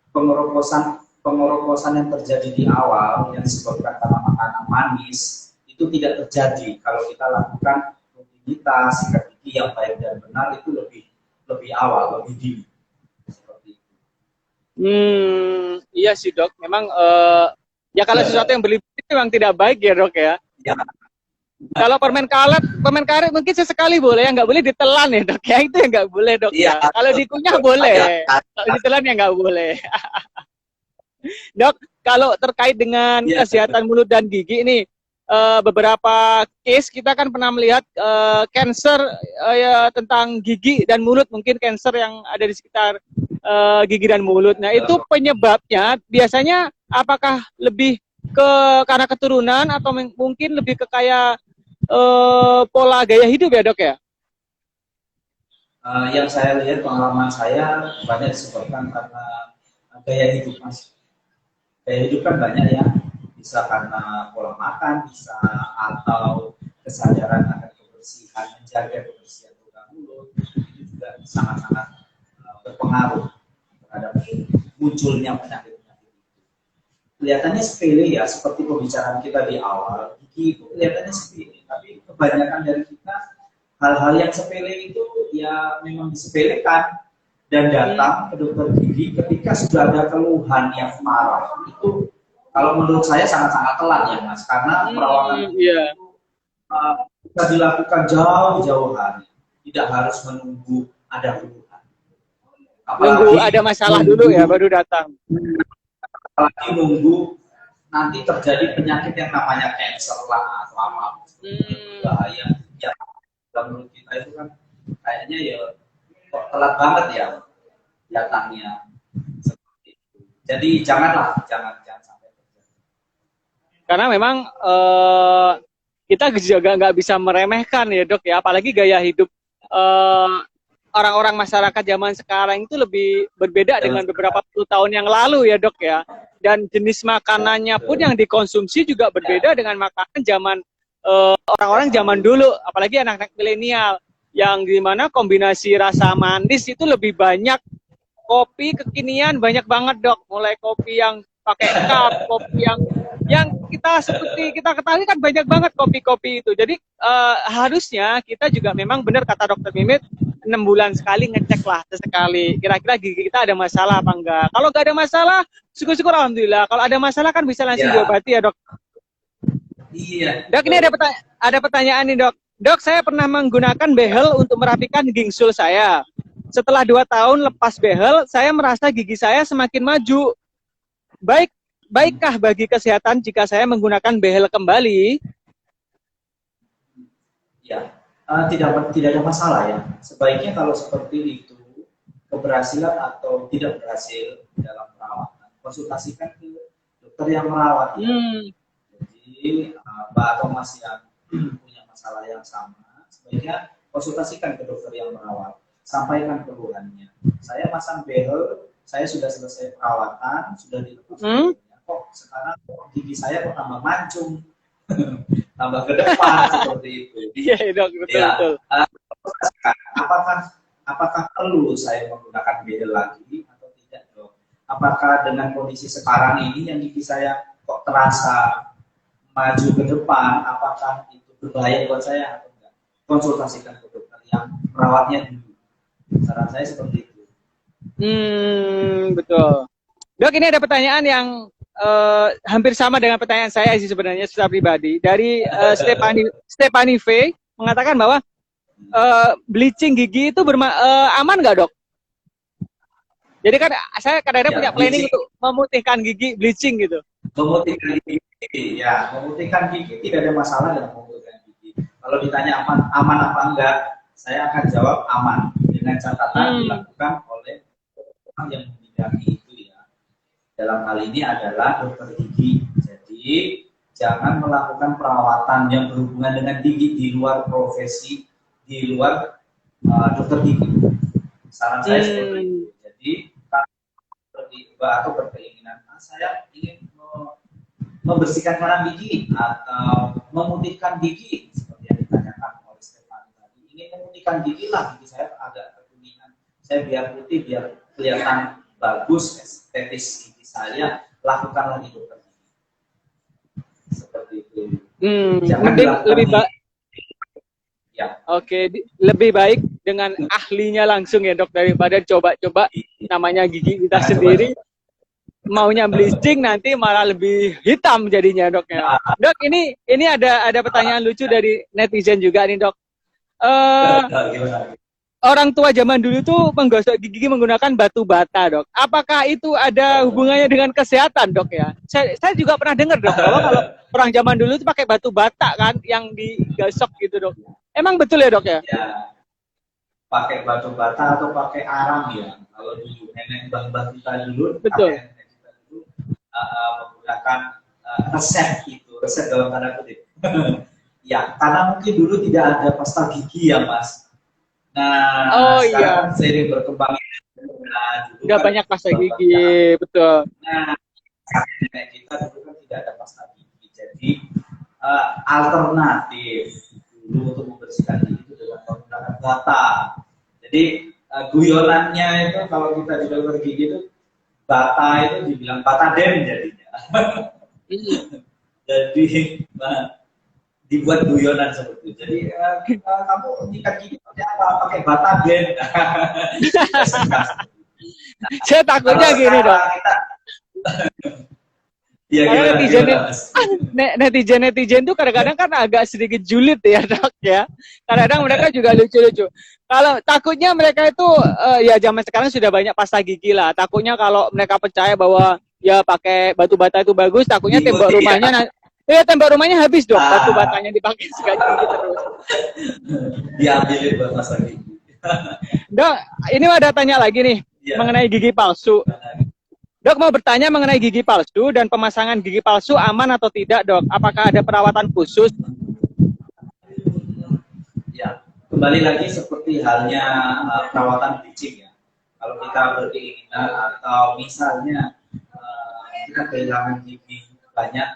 pengeroposan yang terjadi di awal yang disebabkan karena makanan manis itu tidak terjadi kalau kita lakukan rutinitas sikat gigi yang baik dan benar itu lebih awal, lebih dini. Seperti itu. Iya sih dok, memang ya kalau sesuatu yang berlebihan itu memang tidak baik ya dok ya. Ya. Kalau permen karet mungkin sesekali boleh, yang nggak boleh ditelan ya dok ya, itu yang nggak boleh dok ya. Kalau dikunyah boleh, kalau ditelan ya nggak boleh. Dok, kalau terkait dengan kesehatan mulut dan gigi ini, beberapa case kita kan pernah melihat cancer ya, tentang gigi dan mulut, mungkin cancer yang ada di sekitar gigi dan mulut. Nah itu penyebabnya biasanya apakah lebih karena keturunan atau mungkin lebih ke kayak pola gaya hidup ya dok ya? Yang saya lihat pengalaman saya banyak disebabkan karena gaya hidup mas. Gaya hidup kan banyak ya. Bisa karena pola makan, bisa atau kesadaran akan kebersihan, menjaga kebersihan rongga mulut, itu juga sangat-sangat berpengaruh terhadap munculnya penyakit-penyakit itu. Kelihatannya sepele ya, seperti pembicaraan kita di awal, gigi itu kelihatannya sepele, tapi kebanyakan dari kita hal-hal yang sepele itu ya memang disepelekan dan datang ke dokter gigi ketika sudah ada keluhan yang marah. Itu kalau menurut saya sangat-sangat telat ya mas, karena perawatan itu bisa dilakukan jauh-jauh hari, tidak harus menunggu ada keluhan. Nunggu ada masalah dulu ya baru datang. Apalagi nunggu nanti terjadi penyakit yang namanya cancer lah atau apa. Bahaya. Ya, menurut kita itu kan kayaknya ya kok telat banget ya datangnya. Seperti itu. Jadi jangan sampai terjadi. Karena memang kita juga nggak bisa meremehkan ya dok ya, apalagi gaya hidup orang-orang masyarakat zaman sekarang itu lebih berbeda dengan beberapa puluh tahun yang lalu ya dok ya. Dan jenis makanannya pun yang dikonsumsi juga berbeda dengan makanan zaman orang-orang zaman dulu, apalagi anak-anak milenial yang dimana kombinasi rasa manis itu lebih banyak. Kopi kekinian banyak banget dok, mulai kopi yang pakai cup, kopi yang kita seperti kita ketahui kan banyak banget kopi-kopi itu. Jadi harusnya kita juga memang benar kata dokter Mimit, 6 bulan sekali ngecek lah sesekali. Kira-kira gigi kita ada masalah apa enggak. Kalau nggak ada masalah, syukur-syukur alhamdulillah. Kalau ada masalah kan bisa langsung diobati ya dok. Iya. Dok ini ada pertanyaan nih dok. Dok saya pernah menggunakan behel untuk merapikan gingsul saya. Setelah 2 tahun lepas behel, saya merasa gigi saya semakin maju. Baikkah bagi kesehatan jika saya menggunakan behel kembali? Ya, tidak ada masalah ya. Sebaiknya kalau seperti itu, keberhasilan atau tidak berhasil dalam perawatan, konsultasikan ke dokter yang merawat. Ya. Jadi, Mbak atau Mas yang punya masalah yang sama, sebaiknya konsultasikan ke dokter yang merawat. Sampaikan keluhannya. Saya pasang behel, saya sudah selesai perawatan, sudah dilepas. Kok sekarang gigi saya kok tambah mancung, tambah ke depan seperti itu. Iya dok, betul. Apakah perlu saya menggunakan behel lagi atau tidak dok? Apakah dengan kondisi sekarang ini yang gigi saya kok terasa maju ke depan, apakah itu berbahaya buat saya atau enggak? Konsultasikan ke dokter yang merawatnya dulu. Saran saya seperti itu. Betul. Dok, ini ada pertanyaan yang hampir sama dengan pertanyaan saya sih sebenarnya secara pribadi. Dari Stephanie V mengatakan bahwa bleaching gigi itu aman nggak dok? Jadi kan saya kadang-kadang punya planning untuk memutihkan gigi, bleaching gitu. Memutihkan gigi, ya. Memutihkan gigi tidak ada masalah dengan memutihkan gigi. Kalau ditanya aman apa enggak, saya akan jawab aman. Dengan catatan dilakukan oleh orang yang membidangi itu ya. Dalam hal ini adalah dokter gigi. Jadi jangan melakukan perawatan yang berhubungan dengan gigi di luar profesi, di luar dokter gigi. Saran saya seperti itu. Jadi atau berkeinginan, saya ingin membersihkan karang gigi atau memutihkan gigi seperti yang ditanyakan oleh Stefan tadi. Ingin memutihkan gigi lah, gigi saya agak kekuningan. Saya biar putih, biar kelihatan bagus, estetis gigi saya, lakukan lagi dokter gigi. Seperti itu. Lebih baik. Ya. Oke, lebih baik dengan ahlinya langsung ya dok daripada coba-coba namanya gigi kita sendiri. Maunya bleaching nanti malah lebih hitam jadinya dok ya. Dok ini ada pertanyaan lucu dari netizen juga nih dok. Orang tua zaman dulu tuh menggosok gigi menggunakan batu bata dok. Apakah itu ada hubungannya dengan kesehatan dok ya? Saya juga pernah dengar dok bahwa kalau orang zaman dulu itu pakai batu bata kan yang digosok gitu dok. Emang betul ya dok ya? Ya, pakai batu bata atau pakai arang ya. Kalau dulu nenek mbah kita dulu, betul. Menggunakan resep itu, resep dalam tanda kutip. Ya, karena mungkin dulu tidak ada pasta gigi ya mas. Nah, sekarang seiring berkembangnya udah kan banyak pasta gigi, betul. Nah, nenek kita dulu kan tidak ada pasta gigi, jadi alternatif dulu untuk membersihkan gigi itu dengan menggunakan bata. Jadi guyonannya itu kalau kita di dokter gigi itu bata itu dibilang bataden jadinya. Jadi dibuat guyonan seperti itu. Jadi kamu tingkat gigi pakai apa? Pakai bataden. Saya takutnya gini dong. Iya, Karena gimana, netizen gimana, Mas? netizen tuh kadang-kadang kan agak sedikit julid ya dok ya. Kadang-kadang mereka juga lucu-lucu. Kalau takutnya mereka itu ya zaman sekarang sudah banyak pasta gigi lah. Takutnya kalau mereka percaya bahwa ya pakai batu bata itu bagus, takutnya tembok Diikuti ya. rumahnya tembok rumahnya habis dok. Batu batanya dipakai sikat gigi terus. Diambilin buat masa gigi. Dok, ini ada tanya lagi nih Iya. mengenai gigi palsu. Dok mau bertanya mengenai gigi palsu dan pemasangan gigi palsu aman atau tidak dok? Apakah ada perawatan khusus? Ya, kembali lagi seperti halnya perawatan bleaching ya. Kalau kita berkeinginan atau misalnya kita kehilangan gigi banyak,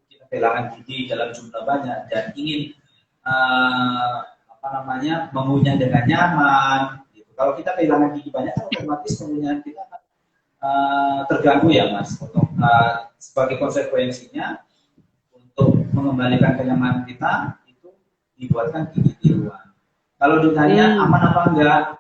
kita kehilangan gigi dalam jumlah banyak dan ingin mengunyah dengan nyaman. Gitu. Kalau kita kehilangan gigi banyak, otomatis pengunyahan kita akan terganggu ya mas. Untuk sebagai konsekuensinya untuk mengembalikan kenyamanan kita itu dibuatkan gigi tiruan. Kalau ditanya aman apa enggak,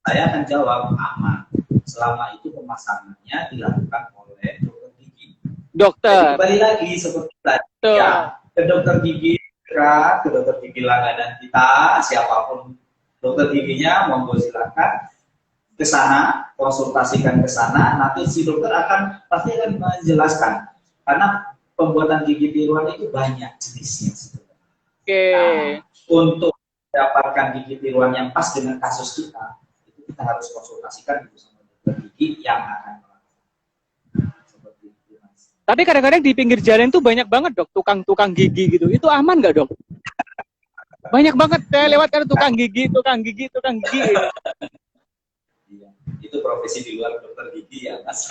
saya akan jawab aman selama itu pemasangannya dilakukan oleh dokter gigi. Dokter. Jadi, kembali lagi seperti tadi ya, ke dokter gigi ke dokter gigi langganan kita, siapapun dokter giginya, monggo silakan ke sana, konsultasikan ke sana, nanti si dokter pasti akan menjelaskan karena pembuatan gigi tiruan itu banyak jenisnya. Oke. Nah, untuk mendapatkan gigi tiruan yang pas dengan kasus kita, itu kita harus konsultasikan sama dokter gigi yang akan melakukan. Seperti itu, Mas. Tapi kadang-kadang di pinggir jalan tuh banyak banget dok tukang gigi gitu. Itu aman nggak dok? Banyak banget saya lewat karena tukang gigi. Iya, itu profesi di luar dokter gigi ya mas.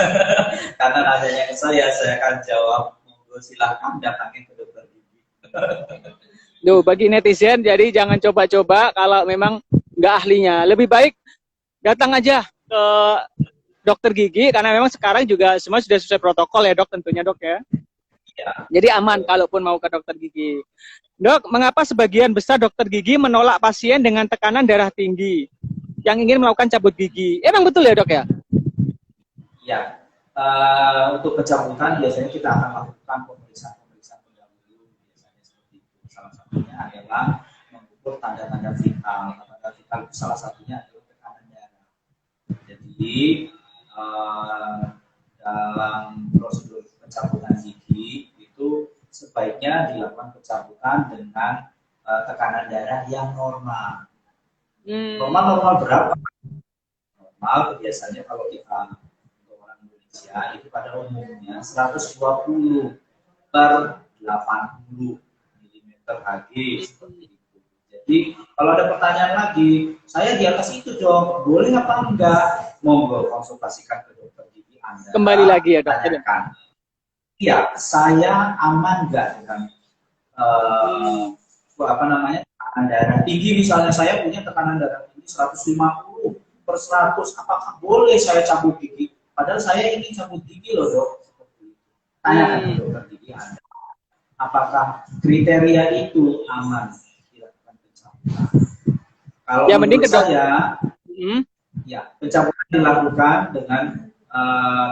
Karena nanyanya ke saya akan jawab, monggo silakan datangin ke dokter gigi. Duh, bagi netizen jadi jangan coba-coba kalau memang nggak ahlinya. Lebih baik datang aja ke dokter gigi karena memang sekarang juga semua sudah sesuai protokol ya dok tentunya dok ya. Ya. Jadi aman kalaupun mau ke dokter gigi. Dok, mengapa sebagian besar dokter gigi menolak pasien dengan tekanan darah tinggi yang ingin melakukan cabut gigi? Emang betul ya dok ya? Ya, untuk pencabutan biasanya kita akan lakukan pemeriksaan pendahulu. Biasanya seperti itu. Salah satunya adalah mengukur tanda-tanda vital. Tanda vital itu salah satunya adalah tekanan darah. Jadi dalam prosedur pencabutan gigi itu sebaiknya dilakukan pencabutan dengan tekanan darah yang normal. Normal berapa? Normal biasanya kalau kita untuk orang Indonesia itu pada umumnya 120 per 80 mm Hg seperti itu. Jadi kalau ada pertanyaan lagi, saya di atas itu dong, boleh apa enggak? Monggo konsultasikan ke dokter gigi Anda. Kembali lagi ya dokter. Iya, saya aman enggak dengan tekanan darah tinggi, misalnya saya punya tekanan darah tinggi 150 per 100, apakah boleh saya cabut gigi? Padahal saya ingin cabut gigi loh dok. Tanyakan ke dokter gigi Anda, apakah kriteria itu aman dilakukan pencabutan? Kalau ya, mending ke saya, ya pencabutan dilakukan dengan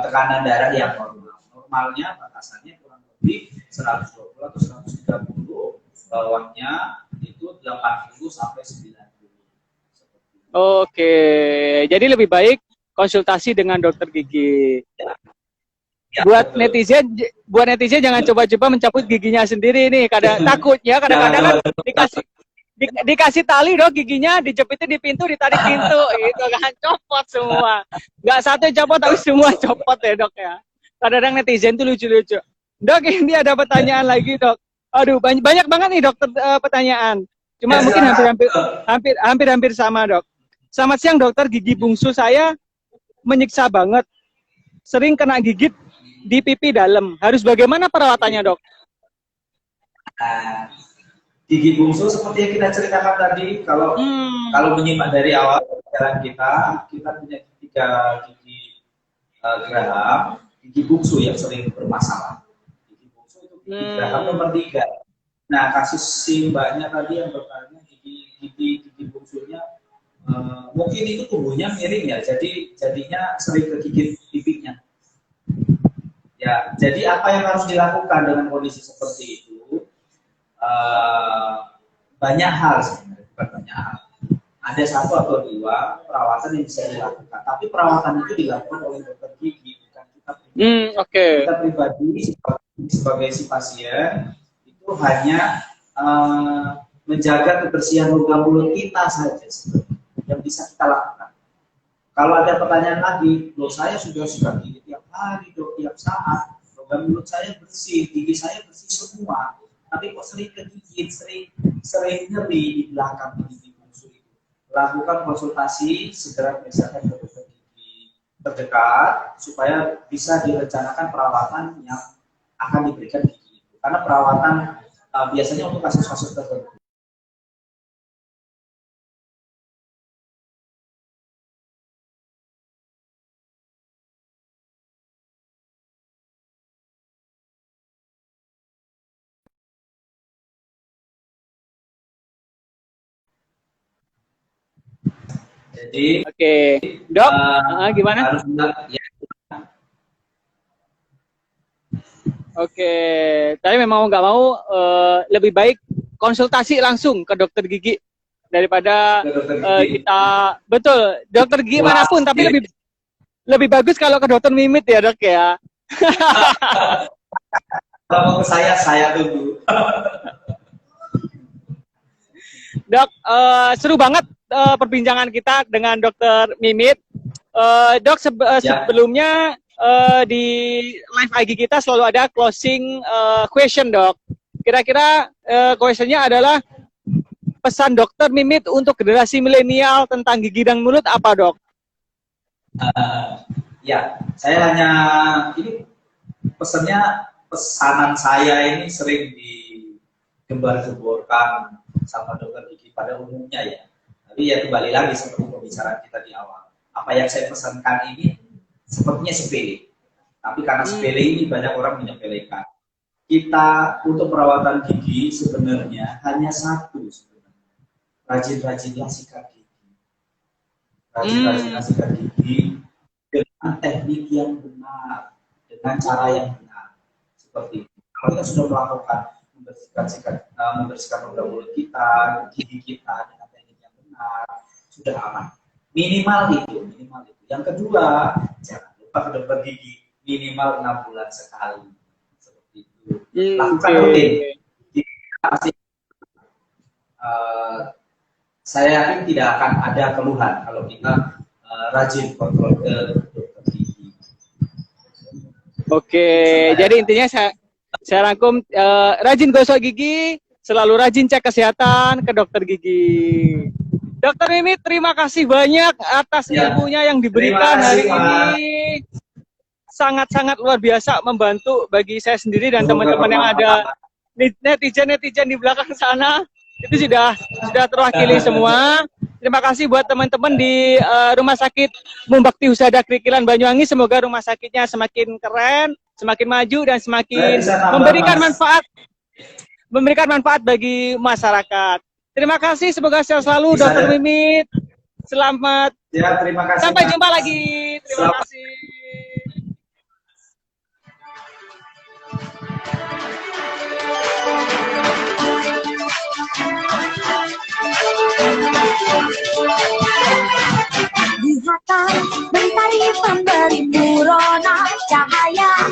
tekanan darah yang normal. Normalnya batasannya kurang lebih 120 atau 130, bawahnya itu 80 sampai 90. Oke, jadi lebih baik konsultasi dengan dokter gigi. Ya, buat netizen jangan coba-coba mencabut giginya sendiri nih. Takutnya kadang-kadang kan dikasih tali dong giginya, dijepitin di pintu, ditarik pintu, gitu kan, copot semua. Nggak satu copot tapi semua copot ya dok ya. Kadang-kadang netizen tuh lucu-lucu. Dok, ini ada pertanyaan lagi dok. Aduh, banyak banget nih dokter pertanyaan. Cuma mungkin hampir sama dok. Selamat siang dokter, gigi bungsu saya menyiksa banget. Sering kena gigit di pipi dalam. Harus bagaimana perawatannya dok? Gigi bungsu seperti yang kita ceritakan tadi, kalau menyimak dari awal perjalanan kita punya 3 gigi geraham, gigi bungsu yang sering bermasalah. Gigi bungsu itu gigi geraham nomor 3. Nah, kasus si mbaknya tadi yang bertanya gigi bungsunya mungkin itu tumbuhnya miring ya, jadinya sering kegigit pipinya. Ya, jadi apa yang harus dilakukan dengan kondisi seperti itu? Banyak hal sebenarnya, bukan banyak hal. Ada satu atau dua perawatan yang bisa dilakukan, tapi perawatan itu dilakukan oleh dokter gigi, bukan kita pribadi. Kita pribadi sebagai si pasien itu hanya menjaga kebersihan lubang mulut kita saja yang bisa kita lakukan. Kalau ada pertanyaan lagi, loh saya sudah gigi tiap hari, dok, tiap saat, lubang mulut saya bersih, gigi saya bersih semua, tapi kok sering kegigit, sering nyeri di belakang gigi bungsu itu. Lakukan konsultasi, segera periksakan ke dokter gigi terdekat supaya bisa direncanakan perawatan yang akan diberikan gigi itu. Karena perawatan biasanya untuk kasus-kasus tertentu. Jadi, Dok, gimana? Harus ya. Tapi memang nggak mau lebih baik konsultasi langsung ke dokter gigi daripada kita betul dokter gigi manapun, tapi lebih bagus kalau ke dokter mimit ya dok ya. Kalau ke saya tunggu. Dok, seru banget perbincangan kita dengan dokter Mimit. Dok, sebelumnya di live IG kita selalu ada closing question, dok. Kira-kira questionnya adalah pesan dokter Mimit untuk generasi milenial tentang gigi dan mulut apa, dok? Ya, saya hanya ini pesanan saya ini sering digembar-gemborkan sama dokter gigi pada umumnya ya. Tapi ya kembali lagi seperti pembicaraan kita di awal. Apa yang saya pesankan ini sepertinya sepele. Tapi karena sepele ini banyak orang menyepelekan. Kita untuk perawatan gigi sebenarnya hanya satu sebenarnya. Rajin-rajinlah sikat gigi. Rajin-rajinlah sikat gigi dengan teknik yang benar, dengan cara yang benar. Seperti itu. Kalau kita sudah melakukan membersihkan lubang mulut kita, gigi kita dengan teknik yang benar, sudah aman. Minimal itu. Yang kedua, jangan lupa ke dokter gigi minimal 6 bulan sekali. Seperti itu. Lakukan rutin. Saya yakin tidak akan ada keluhan kalau kita rajin kontrol ke dokter gigi. Jadi intinya saya rangkum, rajin gosok gigi, selalu rajin cek kesehatan ke dokter gigi. Dokter Mimit, terima kasih banyak atas ilmunya yang diberikan hari ini. Sangat-sangat luar biasa, membantu bagi saya sendiri dan teman-teman yang ada netizen di belakang sana. Itu sudah terwakili semua. Terima kasih buat teman-teman di Rumah Sakit Mumbakti Husada Krikilan Banyuwangi. Semoga rumah sakitnya semakin keren, semakin maju dan semakin memberikan manfaat bagi masyarakat. Terima kasih, semoga sehat selalu Dokter Mimit. Selamat. Ya, terima kasih. Sampai jumpa lagi. Terima kasih. Lihatlah mentari pemberi murona cahaya.